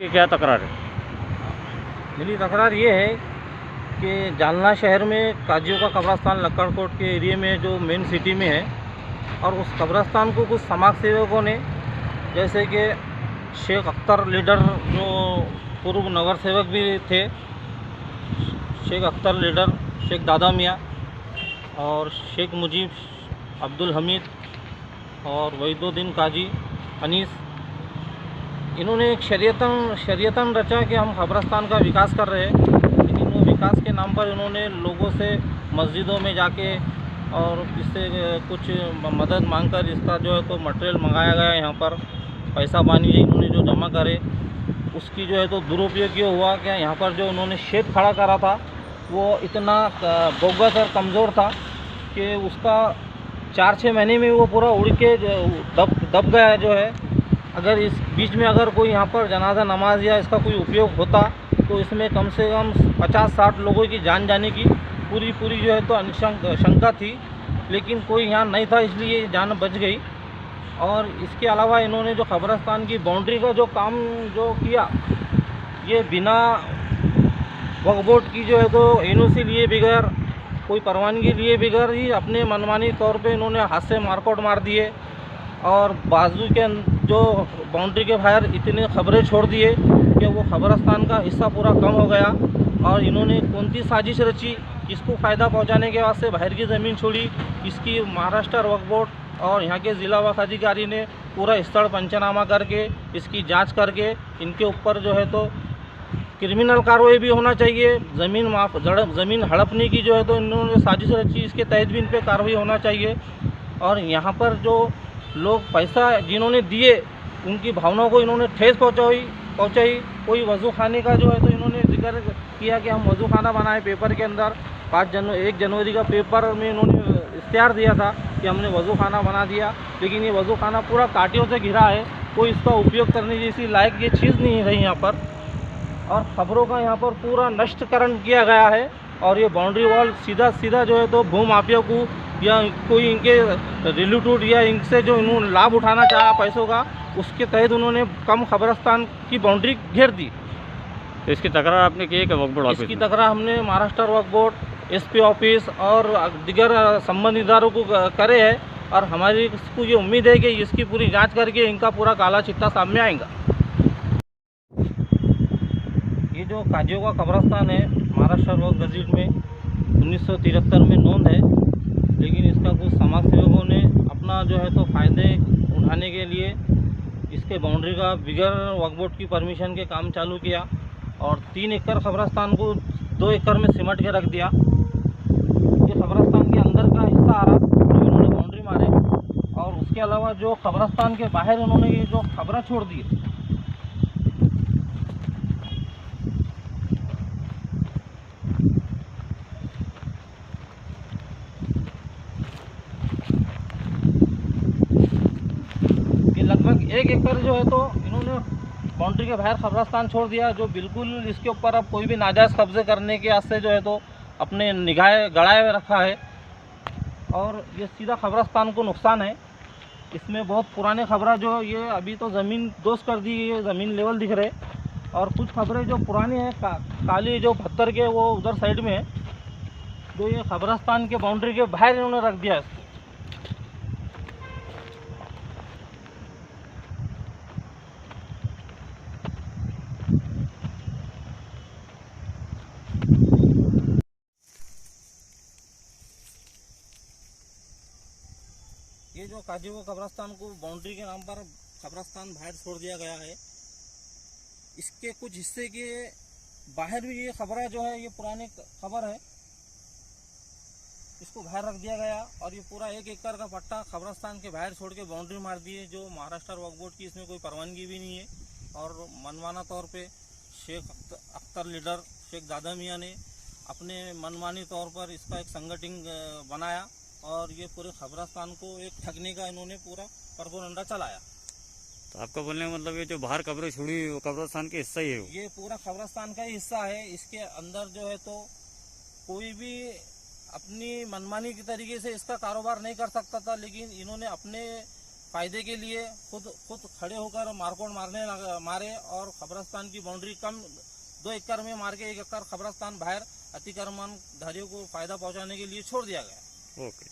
कि क्या तकरार है? मेरी तकरार ये है कि जालना शहर में काजियों का कब्रस्तान लक्कड़कोट के एरिया में जो मेन सिटी में है, और उस कब्रस्तान को कुछ समाज सेवकों ने, जैसे कि शेख अख्तर लीडर जो पूर्व नगर सेवक भी थे, शेख अख्तर लीडर, शेख दादा मियाँ और शेख मुजीब अब्दुल हमीद और वहीदुद्दीन काजी अनीस, इन्होंने एक शरीयतन रचा कि हम कब्रस्तान का विकास कर रहे हैं। लेकिन वो विकास के नाम पर इन्होंने लोगों से मस्जिदों में जाके और इससे कुछ मदद मांगकर इसका जो है तो मटेरियल मंगाया गया। यहाँ पर पैसा पानी इन्होंने जो जमा करे उसकी जो है तो दुरुपयोग ये हुआ कि यहाँ पर जो उन्होंने शेड खड़ा करा था वो इतना बोगस और कमज़ोर था कि उसका 4-6 महीने में वो पूरा उड़ के दब गया जो है। अगर इस बीच में अगर कोई यहाँ पर जनाजा नमाज या इसका कोई उपयोग होता तो इसमें कम से कम 50-60 लोगों की जान जाने की पूरी जो है तो शंका थी, लेकिन कोई यहाँ नहीं था, इसलिए जान बच गई। और इसके अलावा इन्होंने जो कब्रस्तान की बाउंड्री का जो काम जो किया, ये बिना वक्फ बोर्ड की जो है तो एनओसी लिए बगैर, कोई परवानगी लिए बगैर ही अपने मनमानी तौर पे इन्होंने हाथ से मारकोट मार दिए और बाजू के जो बाउंड्री के बाहर इतने खबरें छोड़ दिए कि वो कब्रस्तान का हिस्सा पूरा कम हो गया। और इन्होंने कौन सी साजिश रची, इसको फ़ायदा पहुंचाने के वास्ते बाहर की ज़मीन छोड़ी। इसकी महाराष्ट्र वक्फ बोर्ड और यहाँ के ज़िला वक्फ अधिकारी ने पूरा स्थल पंचनामा करके इसकी जांच करके इनके ऊपर जो है तो क्रिमिनल कार्रवाई भी होना चाहिए। ज़मीन हड़पने की जो है तो इन्होंने साजिश रची, इसके तहत भी इन पर कार्रवाई होना चाहिए। और यहाँ पर जो लोग पैसा जिन्होंने दिए उनकी भावनाओं को इन्होंने ठेस पहुँचाई। कोई वज़ू खाने का जो है तो इन्होंने जिक्र किया कि हम वज़ू खाना बनाए पेपर के अंदर। 1 जनवरी का पेपर में इन्होंने इश्तिहार दिया था कि हमने वज़ू खाना बना दिया, लेकिन ये वज़ू खाना पूरा कांटियों से घिरा है, कोई इसका उपयोग करने जैसी लायक ये चीज़ नहीं रही यहाँ पर। और खबरों का यहाँ पर पूरा नष्टकरण किया गया है। और ये बाउंड्री वॉल सीधा जो है तो भूमाफिया को या कोई इनके रिलेटिव या इनसे जो इन्होंने लाभ उठाना चाहा पैसों का, उसके तहत उन्होंने कम कब्रस्तान की बाउंड्री घेर दी। तो इसकी तकरार आपने की है कि वक्फ बोर्ड ऑफिस इसकी में? तकरार हमने महाराष्ट्र वक्फ बोर्ड, एसपी ऑफिस और दीगर संबंधित इदारों को करे है। और हमारी इसको ये उम्मीद है कि इसकी पूरी जांच करके इनका पूरा काला चिट्ठा सामने आएगा। ये जो काजियों का कब्रस्तान है, महाराष्ट्र वक्फ गज़ीट में 1973 में नोंद है, लेकिन इसका कुछ समाज सेवकों ने अपना जो है तो फ़ायदे उठाने के लिए इसके बाउंड्री का बिगर वक्फ बोर्ड की परमिशन के काम चालू किया और 3 एकड़ कब्रस्तान को 2 एकड़ में सिमट के रख दिया। ये कब्रस्तान के अंदर का हिस्सा आ रहा जो इन्होंने बाउंड्री मारे, और उसके अलावा जो कब्रस्तान के बाहर इन्होंने ये जो खबरें छोड़ दी। लगभग 1 एकड़ जो है तो इन्होंने बाउंड्री के बाहर कब्रस्तान छोड़ दिया, जो बिल्कुल इसके ऊपर अब कोई भी नाजायज़ कब्जे करने के वास्ते जो है तो अपने निगाह गड़ाए रखा है। और ये सीधा कब्रस्तान को नुकसान है। इसमें बहुत पुराने खबरें जो ये अभी तो ज़मीन दोस्त कर दी, ये ज़मीन लेवल दिख रहे, और कुछ खबरें जो पुरानी हैं काली जो पत्थर के वो उधर साइड में है, जो ये कब्रस्तान के बाउंड्री के बाहर इन्होंने रख दिया। ये जो काजियों कब्रस्तान को बाउंड्री के नाम पर कब्रस्तान बाहर छोड़ दिया गया है, इसके कुछ हिस्से के बाहर भी ये खबरें जो है, ये पुरानी खबर है, इसको बाहर रख दिया गया। और ये पूरा 1 एकड़ का पट्टा कब्रस्तान के बाहर छोड़ के बाउंड्री मार दी है, जो महाराष्ट्र वक्फ बोर्ड की इसमें कोई परवानगी भी नहीं है। और मनमाना तौर पे शेख अख्तर लीडर, शेख दादा मियाँ ने अपने मनमानी तौर पर इसका एक संगठन बनाया और ये पूरे कब्रस्तान को एक ठगने का इन्होंने पूरा परपोगंडा चलाया। तो आपका बोलने का मतलब ये जो बाहर कब्रें छोड़ी वो कब्रस्तान के हिस्सा ही है? ये पूरा कब्रस्तान का ही हिस्सा है। इसके अंदर जो है तो कोई भी अपनी मनमानी के तरीके से इसका कारोबार नहीं कर सकता था, लेकिन इन्होंने अपने फायदे के लिए खुद खड़े होकर मारकोड़ मारे और कब्रिस्तान की बाउंड्री कम 2 एकड़ में मार के 1 एकड़ कब्रिस्तान बाहर अतिक्रमणधारियों को फायदा पहुंचाने के लिए छोड़ दिया गया। ओके।